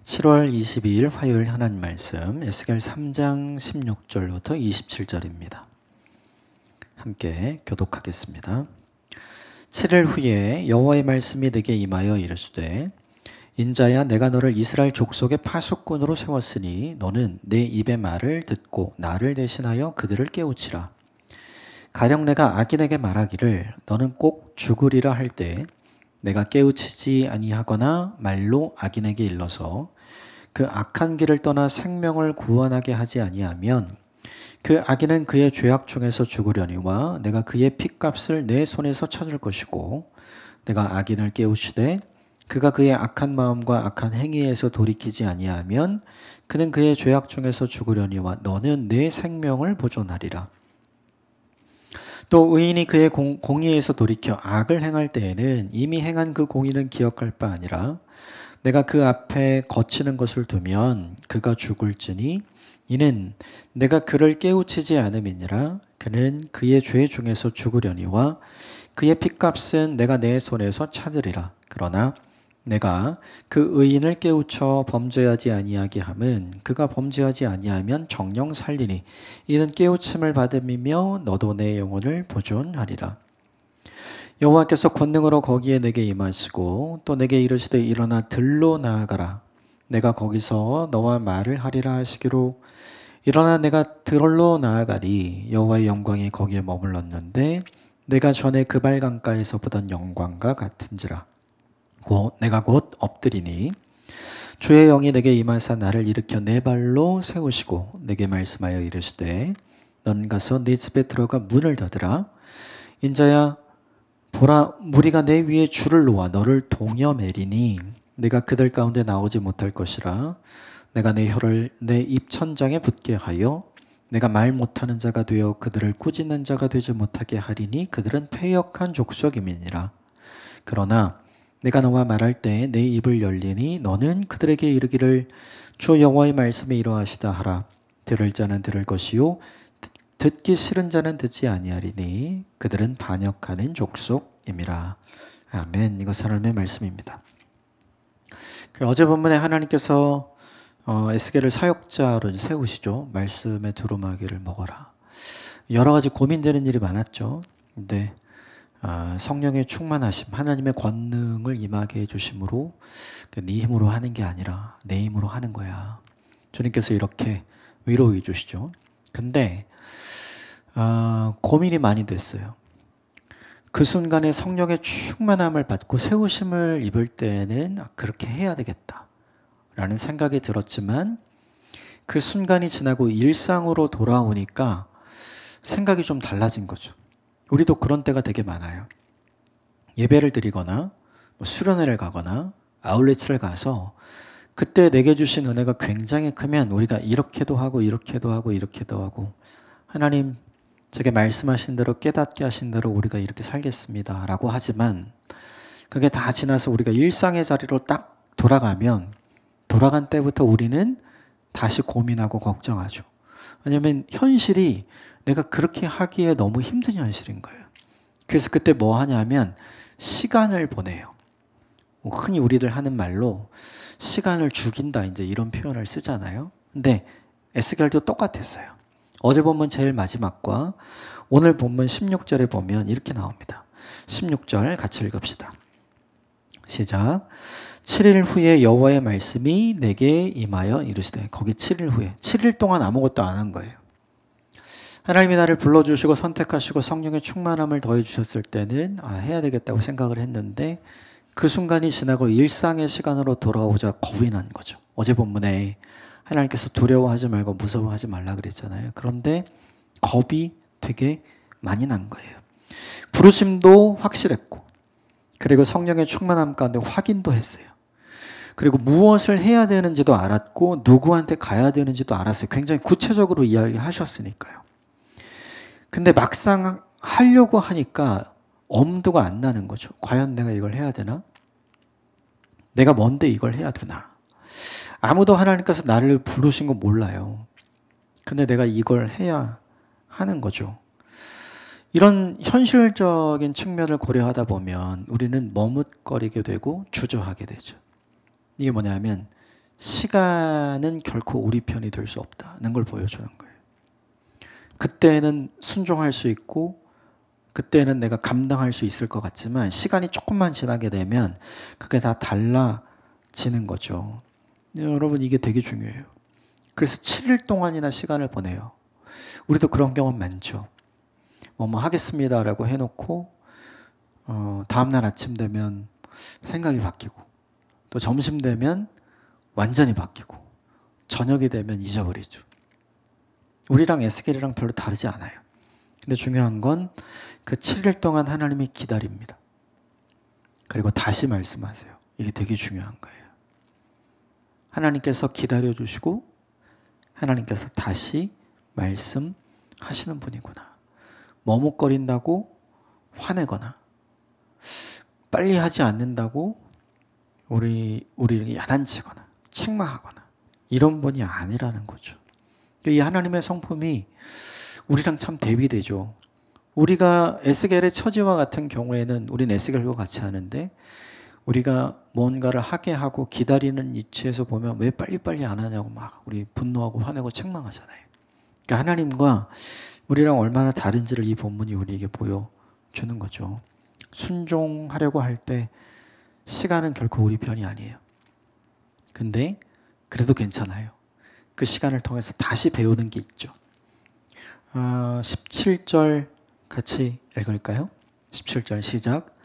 7월 22일 화요일 하나님 말씀 에스겔 3장 16절부터 27절입니다. 함께 교독하겠습니다. 7일 후에 여호와의 말씀이 내게 임하여 이르시되 인자야 내가 너를 이스라엘 족속의 파수꾼으로 세웠으니 너는 내 입의 말을 듣고 나를 대신하여 그들을 깨우치라. 가령 내가 악인에게 말하기를 너는 꼭 죽으리라 할 때 내가 깨우치지 아니하거나 말로 악인에게 일러서 그 악한 길을 떠나 생명을 구원하게 하지 아니하면 그 악인은 그의 죄악 중에서 죽으려니와 내가 그의 핏값을 내 손에서 찾을 것이고 내가 악인을 깨우치되 그가 그의 악한 마음과 악한 행위에서 돌이키지 아니하면 그는 그의 죄악 중에서 죽으려니와 너는 내 생명을 보존하리라. 또 의인이 그의 공의에서 돌이켜 악을 행할 때에는 이미 행한 그 공의는 기억할 바 아니라 내가 그 앞에 거치는 것을 두면 그가 죽을지니 이는 내가 그를 깨우치지 않음이니라. 그는 그의 죄 중에서 죽으려니와 그의 핏값은 내가 내 손에서 찾으리라. 그러나 내가 그 의인을 깨우쳐 범죄하지 아니하게 함은 그가 범죄하지 아니하면 정령 살리니 이는 깨우침을 받음이며 너도 내 영혼을 보존하리라. 여호와께서 권능으로 거기에 내게 임하시고 또 내게 이르시되 일어나 들로 나아가라. 내가 거기서 너와 말을 하리라 하시기로 일어나 내가 들로 나아가리. 여호와의 영광이 거기에 머물렀는데 내가 전에 그발 강가에서 보던 영광과 같은지라. 내가 곧 엎드리니 주의 영이 내게 임하사 나를 일으켜 내 발로 세우시고 내게 말씀하여 이르시되 넌 가서 네 집에 들어가 문을 닫으라. 인자야 보라 무리가 내 위에 줄을 놓아 너를 동여매리니 내가 그들 가운데 나오지 못할 것이라. 내가 내 혀를 내 입천장에 붙게 하여 내가 말 못하는 자가 되어 그들을 꾸짖는 자가 되지 못하게 하리니 그들은 패역한 족속임이니라. 그러나 내가 너와 말할 때 내 입을 열리니 너는 그들에게 이르기를 주 여호와의 말씀이 이러하시다 하라. 들을 자는 들을 것이요 듣기 싫은 자는 듣지 아니하리니 그들은 반역하는 족속임이라. 아멘. 이것 하나님의 말씀입니다. 어제 본문에 하나님께서 에스겔을 사역자로 세우시죠. 말씀의 두루마기를 먹어라. 여러 가지 고민되는 일이 많았죠. 근데 성령의 충만하심, 하나님의 권능을 임하게 해주심으로 네 힘으로 하는 게 아니라 내 힘으로 하는 거야. 주님께서 이렇게 위로해 주시죠. 근데 고민이 많이 됐어요. 그 순간에 성령의 충만함을 받고 세우심을 입을 때에는 그렇게 해야 되겠다 라는 생각이 들었지만 그 순간이 지나고 일상으로 돌아오니까 생각이 좀 달라진 거죠. 우리도 그런 때가 되게 많아요. 예배를 드리거나 수련회를 가거나 아울렛을 가서 그때 내게 주신 은혜가 굉장히 크면 우리가 이렇게도 하고 이렇게도 하고 이렇게도 하고 하나님 제게 말씀하신 대로 깨닫게 하신 대로 우리가 이렇게 살겠습니다 라고 하지만 그게 다 지나서 우리가 일상의 자리로 딱 돌아가면 돌아간 때부터 우리는 다시 고민하고 걱정하죠. 왜냐하면 현실이 내가 그렇게 하기에 너무 힘든 현실인 거예요. 그래서 그때 뭐 하냐면 시간을 보내요. 흔히 우리들 하는 말로 시간을 죽인다 이제 이런 표현을 쓰잖아요. 근데 에스겔도 똑같았어요. 어제 본문 제일 마지막과 오늘 본문 16절에 보면 이렇게 나옵니다. 16절 같이 읽읍시다. 시작. 7일 후에 여호와의 말씀이 내게 임하여 이르시되 거기 7일 후에 7일 동안 아무것도 안 한 거예요. 하나님이 나를 불러주시고 선택하시고 성령의 충만함을 더해주셨을 때는 해야 되겠다고 생각을 했는데 그 순간이 지나고 일상의 시간으로 돌아오자 겁이 난 거죠. 어제 본문에 하나님께서 두려워하지 말고 무서워하지 말라 그랬잖아요. 그런데 겁이 되게 많이 난 거예요. 부르심도 확실했고 그리고 성령의 충만함 가운데 확인도 했어요. 그리고 무엇을 해야 되는지도 알았고 누구한테 가야 되는지도 알았어요. 굉장히 구체적으로 이야기하셨으니까요. 근데 막상 하려고 하니까 엄두가 안 나는 거죠. 과연 내가 이걸 해야 되나? 내가 뭔데 이걸 해야 되나? 아무도 하나님께서 나를 부르신 거 몰라요. 근데 내가 이걸 해야 하는 거죠. 이런 현실적인 측면을 고려하다 보면 우리는 머뭇거리게 되고 주저하게 되죠. 이게 뭐냐면 시간은 결코 우리 편이 될 수 없다는 걸 보여주는 거예요. 그때는 순종할 수 있고 그때는 내가 감당할 수 있을 것 같지만 시간이 조금만 지나게 되면 그게 다 달라지는 거죠. 여러분 이게 되게 중요해요. 그래서 7일 동안이나 시간을 보내요. 우리도 그런 경험 많죠. 뭐 하겠습니다라고 해놓고 다음날 아침 되면 생각이 바뀌고 또 점심 되면 완전히 바뀌고 저녁이 되면 잊어버리죠. 우리랑 에스겔이랑 별로 다르지 않아요. 근데 중요한 건 그 7일 동안 하나님이 기다립니다. 그리고 다시 말씀하세요. 이게 되게 중요한 거예요. 하나님께서 기다려주시고 하나님께서 다시 말씀하시는 분이구나. 머뭇거린다고 화내거나 빨리 하지 않는다고 우리를 야단치거나 책망하거나 이런 분이 아니라는 거죠. 이 하나님의 성품이 우리랑 참 대비되죠. 우리가 에스겔의 처지와 같은 경우에는 우리는 에스겔과 같이 하는데 우리가 뭔가를 하게 하고 기다리는 위치에서 보면 왜 빨리빨리 안 하냐고 막 우리 분노하고 화내고 책망하잖아요. 그러니까 하나님과 우리랑 얼마나 다른지를 이 본문이 우리에게 보여주는 거죠. 순종하려고 할 때 시간은 결코 우리 편이 아니에요. 근데 그래도 괜찮아요. 그 시간을 통해서 다시 배우는 게 있죠. 17절 같이 읽을까요? 17절 시작.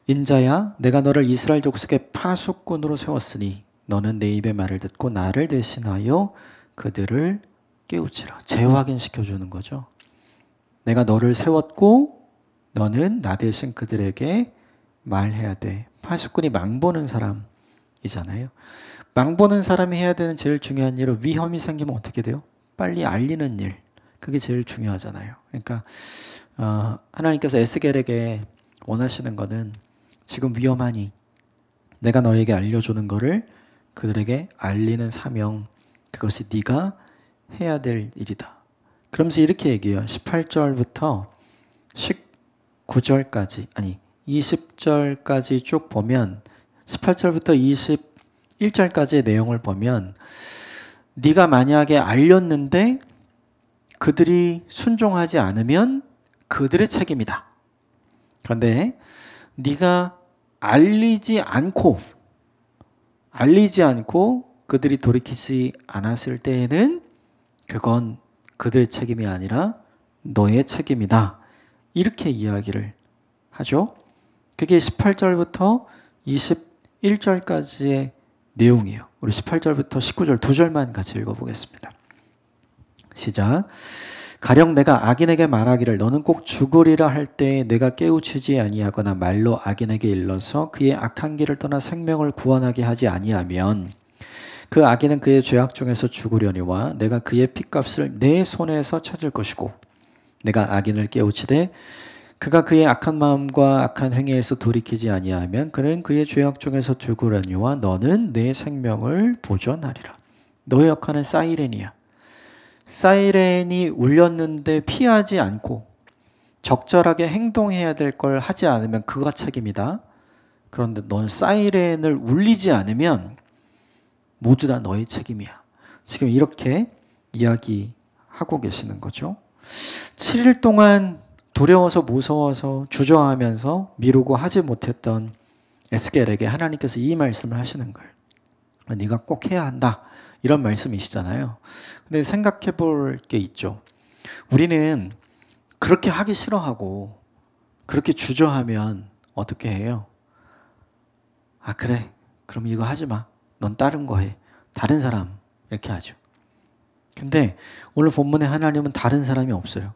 인자야 내가 너를 이스라엘 족속의 파수꾼으로 세웠으니 너는 내 입의 말을 듣고 나를 대신하여 그들을 깨우치라. 재확인시켜주는 거죠. 내가 너를 세웠고 너는 나 대신 그들에게 말해야 돼. 파수꾼이 망보는 사람이잖아요. 망보는 사람이 해야 되는 제일 중요한 일은 위험이 생기면 어떻게 돼요? 빨리 알리는 일. 그게 제일 중요하잖아요. 그러니까 하나님께서 에스겔에게 원하시는 거는 지금 위험하니 내가 너에게 알려주는 거를 그들에게 알리는 사명, 그것이 네가 해야 될 일이다. 그러면서 이렇게 얘기해요. 18절부터 19절까지 아니 20절까지 쭉 보면 18절부터 21절까지의 내용을 보면 네가 만약에 알렸는데 그들이 순종하지 않으면 그들의 책임이다. 그런데 네가 알리지 않고 그들이 돌이키지 않았을 때에는 그건 그들의 책임이 아니라 너의 책임이다. 이렇게 이야기를 하죠. 그게 18절부터 21절까지의 내용이에요. 우리 18절부터 19절 두 절만 같이 읽어보겠습니다. 시작. 가령 내가 악인에게 말하기를 너는 꼭 죽으리라 할 때 내가 깨우치지 아니하거나 말로 악인에게 일러서 그의 악한 길을 떠나 생명을 구원하게 하지 아니하면 그 악인은 그의 죄악 중에서 죽으려니와 내가 그의 핏값을 내 손에서 찾을 것이고 내가 악인을 깨우치되 그가 그의 악한 마음과 악한 행위에서 돌이키지 아니하면 그는 그의 죄악 중에서 죽으려니와 너는 내 생명을 보존하리라. 너의 역할은 사이렌이야. 사이렌이 울렸는데 피하지 않고 적절하게 행동해야 될 걸 하지 않으면 그가 책임이다. 그런데 넌 사이렌을 울리지 않으면 모두 다 너의 책임이야. 지금 이렇게 이야기하고 계시는 거죠. 7일 동안 두려워서 무서워서 주저하면서 미루고 하지 못했던 에스겔에게 하나님께서 이 말씀을 하시는 거예요. 네가 꼭 해야 한다. 이런 말씀이시잖아요. 근데 생각해 볼 게 있죠. 우리는 그렇게 하기 싫어하고 그렇게 주저하면 어떻게 해요? 아 그래 그럼 이거 하지 마. 넌 다른 거 해. 다른 사람 이렇게 하죠. 근데 오늘 본문에 하나님은 다른 사람이 없어요.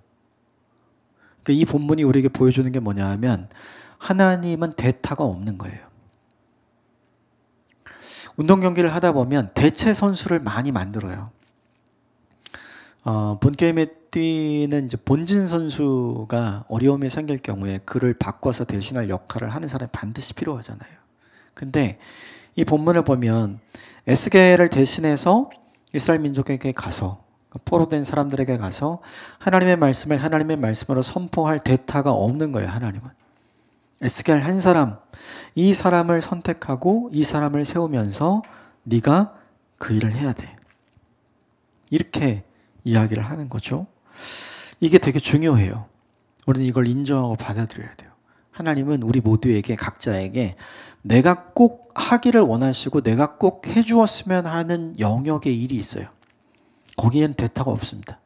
그러니까 이 본문이 우리에게 보여주는 게 뭐냐 하면 하나님은 대타가 없는 거예요. 운동 경기를 하다 보면 대체 선수를 많이 만들어요. 본 게임에 뛰는 이제 본진 선수가 어려움이 생길 경우에 그를 바꿔서 대신할 역할을 하는 사람이 반드시 필요하잖아요. 근데 이 본문을 보면 에스겔을 대신해서 이스라엘 민족에게 가서 포로된 사람들에게 가서 하나님의 말씀을 하나님의 말씀으로 선포할 대타가 없는 거예요. 하나님은. 에스겔 한 사람, 이 사람을 선택하고 이 사람을 세우면서 네가 그 일을 해야 돼. 이렇게 이야기를 하는 거죠. 이게 되게 중요해요. 우리는 이걸 인정하고 받아들여야 돼요. 하나님은 우리 모두에게, 각자에게 내가 꼭 하기를 원하시고 내가 꼭 해주었으면 하는 영역의 일이 있어요. 거기엔 대타가 없습니다.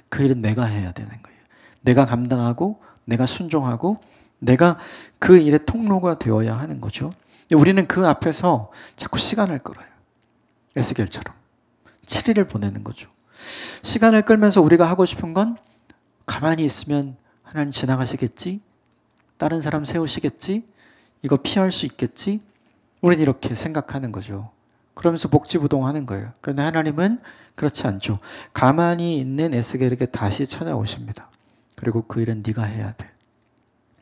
그 일은 내가 해야 되는 거예요. 내가 감당하고 내가 순종하고 내가 그 일의 통로가 되어야 하는 거죠. 우리는 그 앞에서 자꾸 시간을 끌어요. 에스겔처럼 7일을 보내는 거죠. 시간을 끌면서 우리가 하고 싶은 건 가만히 있으면 하나님 지나가시겠지? 다른 사람 세우시겠지? 이거 피할 수 있겠지? 우리는 이렇게 생각하는 거죠. 그러면서 복지부동하는 거예요. 그런데 하나님은 그렇지 않죠. 가만히 있는 에스겔에게 다시 찾아오십니다. 그리고 그 일은 네가 해야 돼.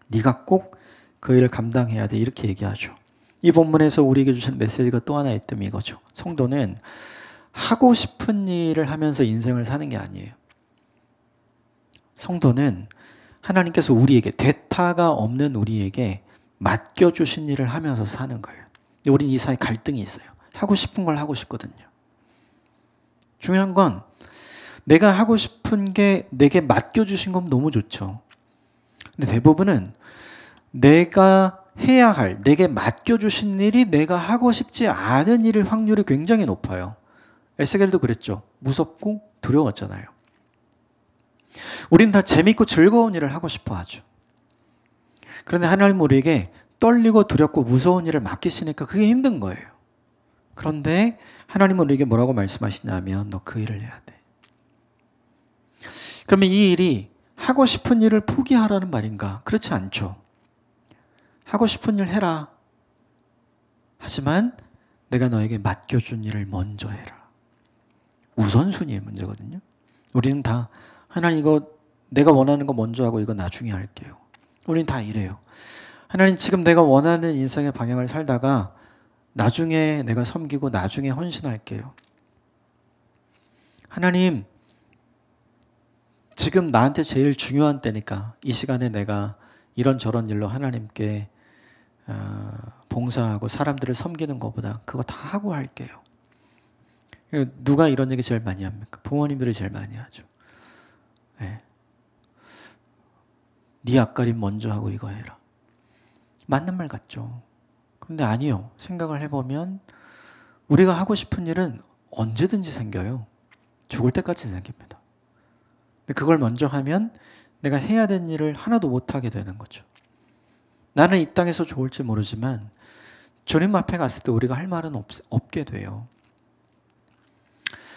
네가 꼭 그 일을 감당해야 돼. 이렇게 얘기하죠. 이 본문에서 우리에게 주신 메시지가 또 하나 있다면 이거죠. 성도는 하고 싶은 일을 하면서 인생을 사는 게 아니에요. 성도는 하나님께서 우리에게, 대타가 없는 우리에게 맡겨주신 일을 하면서 사는 거예요. 근데 우린 이 사이에 갈등이 있어요. 하고 싶은 걸 하고 싶거든요. 중요한 건 내가 하고 싶은 게 내게 맡겨주신 건 너무 좋죠. 근데 대부분은 내가 해야 할, 내게 맡겨주신 일이 내가 하고 싶지 않은 일일 확률이 굉장히 높아요. 에스겔도 그랬죠. 무섭고 두려웠잖아요. 우린 다 재밌고 즐거운 일을 하고 싶어 하죠. 그런데 하나님 우리에게 떨리고 두렵고 무서운 일을 맡기시니까 그게 힘든 거예요. 그런데 하나님은 우리에게 뭐라고 말씀하시냐면 너 그 일을 해야 돼. 그러면 이 일이 하고 싶은 일을 포기하라는 말인가? 그렇지 않죠. 하고 싶은 일 해라. 하지만 내가 너에게 맡겨준 일을 먼저 해라. 우선순위의 문제거든요. 우리는 다 하나님 이거 내가 원하는 거 먼저 하고 이거 나중에 할게요. 우리는 다 이래요. 하나님 지금 내가 원하는 인생의 방향을 살다가 나중에 내가 섬기고 나중에 헌신할게요. 하나님 지금 나한테 제일 중요한 때니까 이 시간에 내가 이런저런 일로 하나님께 봉사하고 사람들을 섬기는 것보다 그거 다 하고 할게요. 누가 이런 얘기 제일 많이 합니까? 부모님들이 제일 많이 하죠. 네. 네 앞가림 먼저 하고 이거 해라. 맞는 말 같죠. 그런데 아니요. 생각을 해보면 우리가 하고 싶은 일은 언제든지 생겨요. 죽을 때까지 생깁니다. 근데 그걸 먼저 하면 내가 해야 되는 일을 하나도 못하게 되는 거죠. 나는 이 땅에서 좋을지 모르지만 주님 앞에 갔을 때 우리가 할 말은 없게 돼요.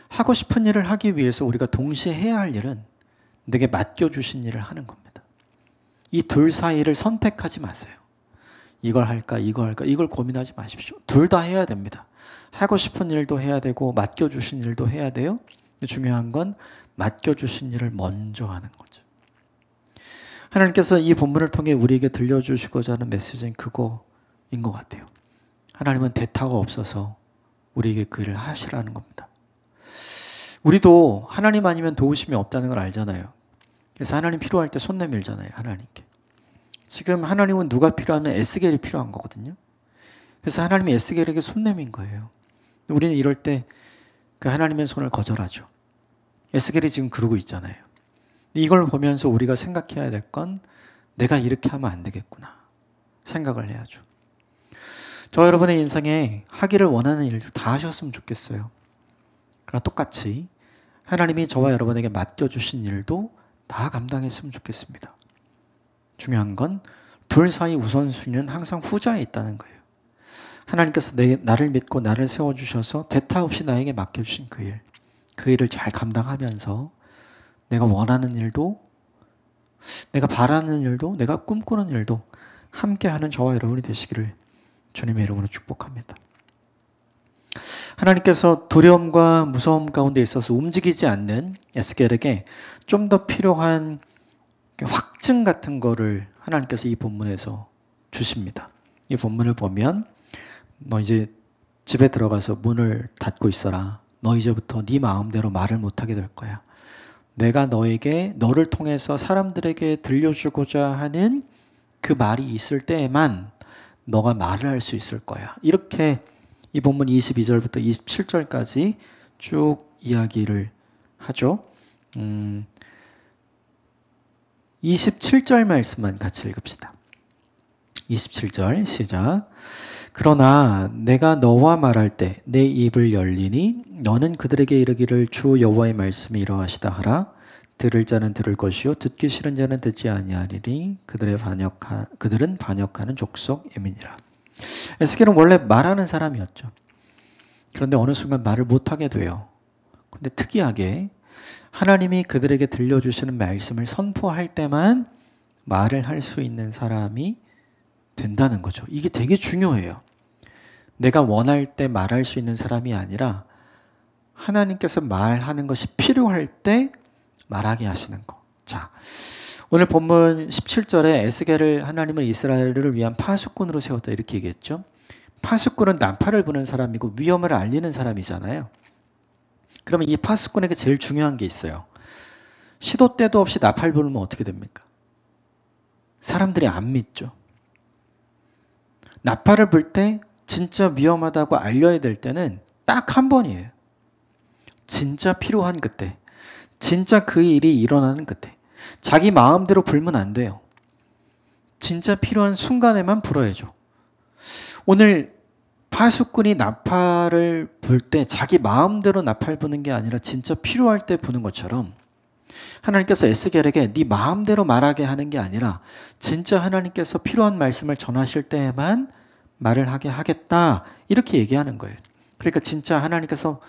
하고 싶은 일을 하기 위해서 우리가 동시에 해야 할 일은 내게 맡겨주신 일을 하는 겁니다. 이 둘 사이를 선택하지 마세요. 이걸 할까 이거 할까 이걸 고민하지 마십시오. 둘 다 해야 됩니다. 하고 싶은 일도 해야 되고 맡겨주신 일도 해야 돼요. 중요한 건 맡겨주신 일을 먼저 하는 거죠. 하나님께서 이 본문을 통해 우리에게 들려주시고자 하는 메시지는 그거인 것 같아요. 하나님은 대타가 없어서 우리에게 그 일을 하시라는 겁니다. 우리도 하나님 아니면 도우심이 없다는 걸 알잖아요. 그래서 하나님 필요할 때 손 내밀잖아요. 하나님께. 지금 하나님은 누가 필요하면 에스겔이 필요한 거거든요. 그래서 하나님이 에스겔에게 손 내민 거예요. 우리는 이럴 때 그 하나님의 손을 거절하죠. 에스겔이 지금 그러고 있잖아요. 이걸 보면서 우리가 생각해야 될 건 내가 이렇게 하면 안 되겠구나 생각을 해야죠. 저 여러분의 인생에 하기를 원하는 일들 다 하셨으면 좋겠어요. 그러나 똑같이 하나님이 저와 여러분에게 맡겨주신 일도 다 감당했으면 좋겠습니다. 중요한 건 둘 사이 우선순위는 항상 후자에 있다는 거예요. 하나님께서 나를 믿고 나를 세워주셔서 대타 없이 나에게 맡겨주신 그 일을 잘 감당하면서 내가 원하는 일도 내가 바라는 일도 내가 꿈꾸는 일도 함께하는 저와 여러분이 되시기를 주님의 이름으로 축복합니다. 하나님께서 두려움과 무서움 가운데 있어서 움직이지 않는 에스겔에게 좀 더 필요한 확증 같은 거를 하나님께서 이 본문에서 주십니다. 이 본문을 보면 너 이제 집에 들어가서 문을 닫고 있어라. 너 이제부터 네 마음대로 말을 못하게 될 거야. 내가 너를 통해서 사람들에게 들려주고자 하는 그 말이 있을 때에만 너가 말을 할 수 있을 거야. 이렇게 이 본문 22절부터 27절까지 쭉 이야기를 하죠. 27절 말씀만 같이 읽읍시다. 27절 시작. 그러나 내가 너와 말할 때 내 입을 열리니 너는 그들에게 이르기를 주 여호와의 말씀이 이러하시다 하라. 들을 자는 들을 것이요 듣기 싫은 자는 듣지 아니하리니 그들은 반역하는 족속임이니라. 에스겔은 원래 말하는 사람이었죠. 그런데 어느 순간 말을 못하게 돼요. 근데 특이하게 하나님이 그들에게 들려주시는 말씀을 선포할 때만 말을 할 수 있는 사람이 된다는 거죠. 이게 되게 중요해요. 내가 원할 때 말할 수 있는 사람이 아니라 하나님께서 말하는 것이 필요할 때 말하게 하시는 거. 자, 오늘 본문 17절에 에스겔을 하나님은 이스라엘을 위한 파수꾼으로 세웠다 이렇게 얘기했죠. 파수꾼은 나팔을 부는 사람이고 위험을 알리는 사람이잖아요. 그러면 이 파수꾼에게 제일 중요한 게 있어요. 시도 때도 없이 나팔 부르면 어떻게 됩니까? 사람들이 안 믿죠. 나팔을 불 때 진짜 위험하다고 알려야 될 때는 딱 한 번이에요. 진짜 필요한 그때. 진짜 그 일이 일어나는 그때. 자기 마음대로 불면 안 돼요. 진짜 필요한 순간에만 불어야죠. 오늘 파수꾼이 나팔을 불 때 자기 마음대로 나팔 부는 게 아니라 진짜 필요할 때 부는 것처럼 하나님께서 에스겔에게 네 마음대로 말하게 하는 게 아니라 진짜 하나님께서 필요한 말씀을 전하실 때에만 말을 하게 하겠다 이렇게 얘기하는 거예요. 그러니까 진짜 하나님께서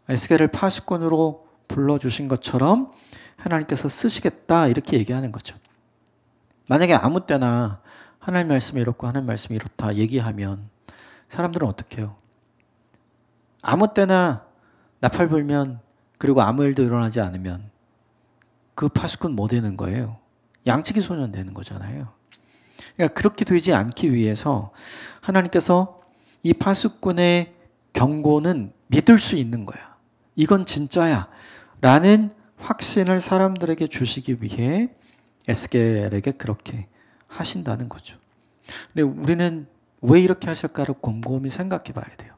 에스겔을 파수꾼으로 불러주신 것처럼 하나님께서 쓰시겠다 이렇게 얘기하는 거죠. 만약에 아무 때나 하나님 말씀이 이렇고 하나님 말씀이 이렇다 얘기하면 사람들은 어떻게 해요? 아무 때나 나팔 불면 그리고 아무 일도 일어나지 않으면 그 파수꾼 뭐 되는 거예요? 양치기 소년 되는 거잖아요. 그러니까 그렇게 되지 않기 위해서 하나님께서 이 파수꾼의 경고는 믿을 수 있는 거야. 이건 진짜야 라는 확신을 사람들에게 주시기 위해 에스겔에게 그렇게 하신다는 거죠. 근데 우리는 왜 이렇게 하실까를 곰곰이 생각해 봐야 돼요.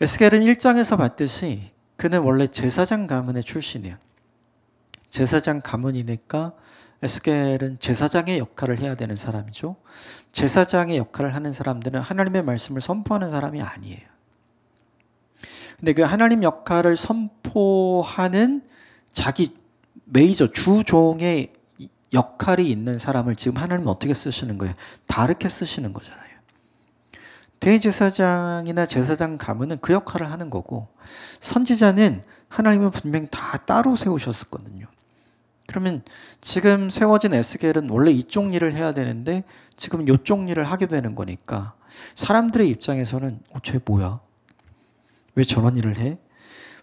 에스겔은 1장에서 봤듯이 그는 원래 제사장 가문의 출신이에요. 제사장 가문이니까 에스겔은 제사장의 역할을 해야 되는 사람이죠. 제사장의 역할을 하는 사람들은 하나님의 말씀을 선포하는 사람이 아니에요. 근데 그 하나님 역할을 선포하는 자기 메이저 주종의 역할이 있는 사람을 지금 하나님은 어떻게 쓰시는 거예요? 다르게 쓰시는 거잖아요. 대제사장이나 제사장 가문은 그 역할을 하는 거고 선지자는 하나님은 분명히 다 따로 세우셨었거든요. 그러면 지금 세워진 에스겔은 원래 이쪽 일을 해야 되는데 지금 이쪽 일을 하게 되는 거니까 사람들의 입장에서는 쟤 뭐야? 왜 저런 일을 해?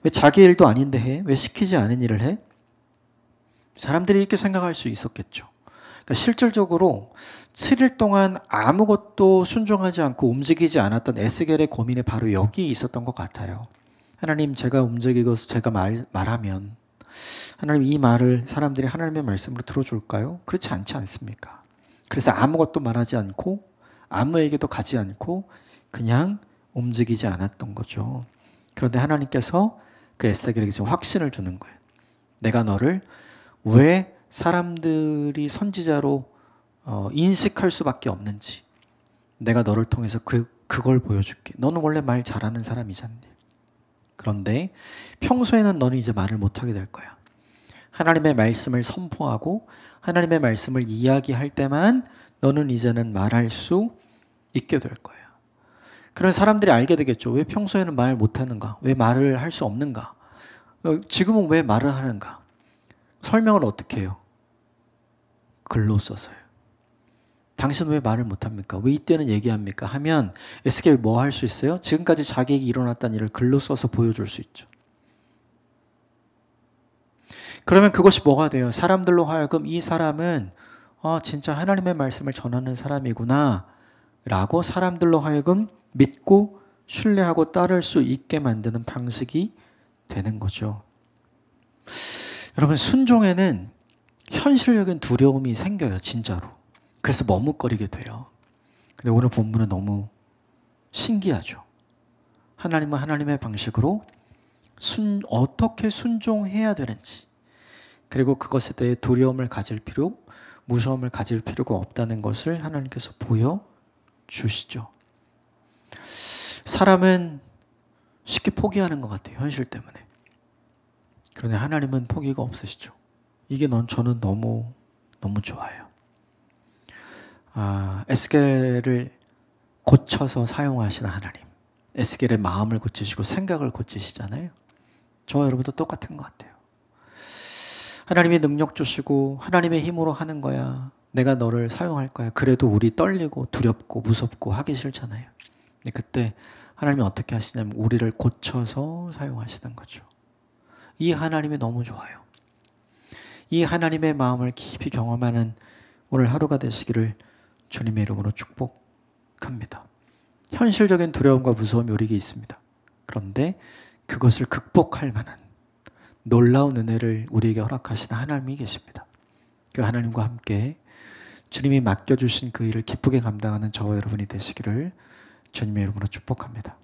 왜 자기 일도 아닌데 해? 왜 시키지 않은 일을 해? 사람들이 이렇게 생각할 수 있었겠죠. 그러니까 실질적으로 7일 동안 아무것도 순종하지 않고 움직이지 않았던 에스겔의 고민이 바로 여기 있었던 것 같아요. 하나님, 제가 움직이고 제가 말하면 하나님 이 말을 사람들이 하나님의 말씀으로 들어줄까요? 그렇지 않지 않습니까? 그래서 아무것도 말하지 않고 아무에게도 가지 않고 그냥 움직이지 않았던 거죠. 그런데 하나님께서 그 에스겔에게 지금 확신을 주는 거예요. 내가 너를 왜 사람들이 선지자로 인식할 수밖에 없는지 내가 너를 통해서 그걸 보여줄게. 너는 원래 말 잘하는 사람이잖니. 그런데 평소에는 너는 이제 말을 못하게 될 거야. 하나님의 말씀을 선포하고 하나님의 말씀을 이야기할 때만 너는 이제는 말할 수 있게 될 거야. 그런 사람들이 알게 되겠죠. 왜 평소에는 말 못하는가? 왜 말을 할 수 없는가? 지금은 왜 말을 하는가? 설명을 어떻게 해요? 글로 써서요. 당신 왜 말을 못합니까? 왜 이때는 얘기합니까? 하면 에스겔 뭐 할 수 있어요? 지금까지 자기에게 일어났다는 일을 글로 써서 보여줄 수 있죠. 그러면 그것이 뭐가 돼요? 사람들로 하여금 이 사람은 진짜 하나님의 말씀을 전하는 사람이구나 라고 사람들로 하여금 믿고 신뢰하고 따를 수 있게 만드는 방식이 되는 거죠. 여러분, 순종에는 현실적인 두려움이 생겨요. 진짜로. 그래서 머뭇거리게 돼요. 근데 오늘 본문은 너무 신기하죠. 하나님은 하나님의 방식으로 어떻게 순종해야 되는지, 그리고 그것에 대해 두려움을 가질 필요, 무서움을 가질 필요가 없다는 것을 하나님께서 보여주시죠. 사람은 쉽게 포기하는 것 같아요. 현실 때문에. 그런데 하나님은 포기가 없으시죠. 이게 저는 너무 좋아요. 에스겔을 고쳐서 사용하시는 하나님. 에스겔의 마음을 고치시고 생각을 고치시잖아요. 저와 여러분도 똑같은 것 같아요. 하나님이 능력 주시고 하나님의 힘으로 하는 거야. 내가 너를 사용할 거야. 그래도 우리 떨리고 두렵고 무섭고 하기 싫잖아요. 근데 그때 하나님이 어떻게 하시냐면 우리를 고쳐서 사용하시는 거죠. 이 하나님이 너무 좋아요. 이 하나님의 마음을 깊이 경험하는 오늘 하루가 되시기를 주님의 이름으로 축복합니다. 현실적인 두려움과 무서움이 우리에게 있습니다. 그런데 그것을 극복할 만한 놀라운 은혜를 우리에게 허락하시는 하나님이 계십니다. 그 하나님과 함께 주님이 맡겨주신 그 일을 기쁘게 감당하는 저와 여러분이 되시기를 주님의 이름으로 축복합니다.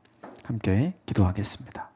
함께 기도하겠습니다.